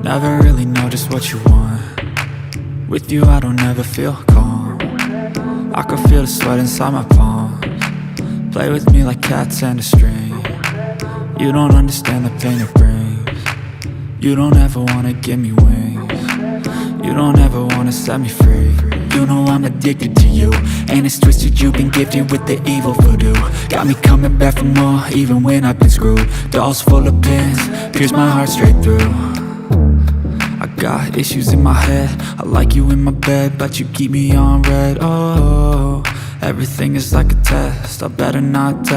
never really know just what you want. With you I don't ever feel calm. I can feel the sweat inside my palms. Play with me like cats and a string. You don't understand the pain it brings. You don't ever wanna give me wings. You don't ever wanna set me free. You know I'm addicted to you, and it's twisted, you've been gifted with the evil voodoo. Got me coming back for more, even when I've been screwed. Dolls full of pins, pierce my heart straight through. I got issues in my head, I like you in my bed, but you keep me on red. Oh, everything is like a test, I better not text.